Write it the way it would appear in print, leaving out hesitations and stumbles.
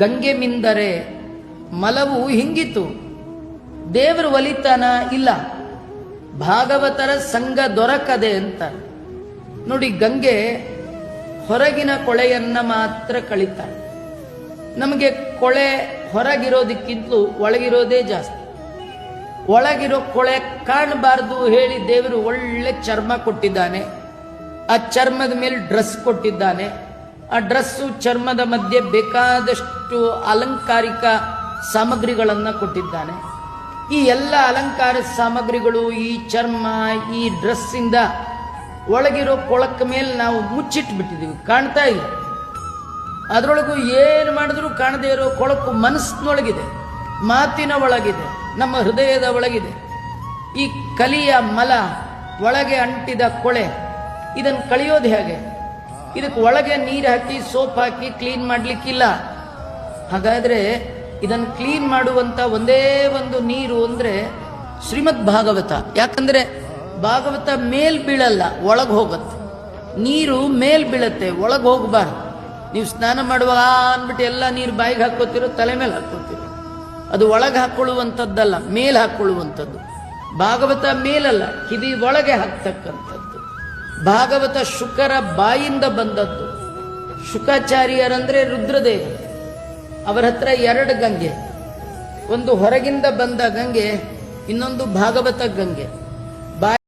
ಗಂಗೆ ಮಿಂದರೆ ಮಲವು ಹಿಂಗಿತು. ದೇವರು ಒಲಿತಾನ? ಇಲ್ಲ. ಭಾಗವತರ ಸಂಘ ದೊರಕದೆ ಅಂತ ನೋಡಿ. ಗಂಗೆ ಹೊರಗಿನ ಕೊಳೆಯನ್ನ ಮಾತ್ರ ಕಳೀತಾಳೆ. ನಮಗೆ ಕೊಳೆ ಹೊರಗಿರೋದಕ್ಕಿಂತಲೂ ಒಳಗಿರೋದೇ ಜಾಸ್ತಿ. ಒಳಗಿರೋ ಕೊಳೆ ಕಾಣಬಾರ್ದು ಹೇಳಿ ದೇವರು ಒಳ್ಳೆ ಚರ್ಮ ಕೊಟ್ಟಿದ್ದಾನೆ. ಆ ಚರ್ಮದ ಮೇಲೆ ಡ್ರೆಸ್ ಕೊಟ್ಟಿದ್ದಾನೆ. ಆ ಡ್ರೆಸ್ಸು ಚರ್ಮದ ಮಧ್ಯೆ ಬೇಕಾದಷ್ಟು ಅಲಂಕಾರಿಕ ಸಾಮಗ್ರಿಗಳನ್ನು ಕೊಟ್ಟಿದ್ದಾನೆ. ಈ ಎಲ್ಲ ಅಲಂಕಾರ ಸಾಮಗ್ರಿಗಳು, ಈ ಚರ್ಮ, ಈ ಡ್ರೆಸ್ಸಿಂದ ಒಳಗಿರೋ ಕೊಳಕ ಮೇಲೆ ನಾವು ಮುಚ್ಚಿಟ್ಬಿಟ್ಟಿದ್ದೀವಿ, ಕಾಣ್ತಾ ಇಲ್ಲ. ಅದರೊಳಗೂ ಏನು ಮಾಡಿದ್ರೂ ಕಾಣದೇ ಇರೋ ಕೊಳಕು ಮನಸ್ಸಿನೊಳಗಿದೆ, ಮಾತಿನ ಒಳಗಿದೆ, ನಮ್ಮ ಹೃದಯದ ಒಳಗಿದೆ. ಈ ಕಲಿಯ ಮಲ, ಒಳಗೆ ಅಂಟಿದ ಕೊಳೆ, ಇದನ್ನು ಕಳಿಯೋದು ಹೇಗೆ? ಇದಕ್ಕೆ ಒಳಗೆ ನೀರು ಹಾಕಿ ಸೋಪ್ ಹಾಕಿ ಕ್ಲೀನ್ ಮಾಡ್ಲಿಕ್ಕಿಲ್ಲ. ಹಾಗಾದ್ರೆ ಇದನ್ನು ಕ್ಲೀನ್ ಮಾಡುವಂತ ಒಂದೇ ಒಂದು ನೀರು ಅಂದ್ರೆ ಶ್ರೀಮದ್ ಭಾಗವತ. ಯಾಕಂದ್ರೆ ಭಾಗವತ ಮೇಲ್ ಬೀಳಲ್ಲ, ಒಳಗೆ ಹೋಗುತ್ತೆ. ನೀರು ಮೇಲ್ ಬೀಳತ್ತೆ, ಒಳಗೆ ಹೋಗಬಾರ್ದು. ನೀವು ಸ್ನಾನ ಮಾಡುವಾಗ ಅಂದ್ಬಿಟ್ಟು ಎಲ್ಲ ನೀರು ಬಾಯಿಗೆ ಹಾಕೋತಿರೋ, ತಲೆ ಮೇಲೆ ಹಾಕೋತಿರೋ. ಅದು ಒಳಗೆ ಹಾಕೊಳ್ಳುವಂಥದ್ದಲ್ಲ, ಮೇಲ್ ಹಾಕೊಳ್ಳುವಂಥದ್ದು. ಭಾಗವತ ಮೇಲಲ್ಲ, ಕಿವಿ ಒಳಗೆ ಹಾಕ್ತಕ್ಕಂಥದ್ದು. ಭಾಗವತ ಶುಕರ ಬಾಯಿಂದ ಬಂದದ್ದು. ಶುಕಾಚಾರ್ಯರಂದ್ರೆ ರುದ್ರದೇವರು. ಅವರ ಹತ್ರ 2 ಗಂಗೆ, ಒಂದು ಹೊರಗಿಂದ ಬಂದ ಗಂಗೆ, ಇನ್ನೊಂದು ಭಾಗವತ ಗಂಗೆ.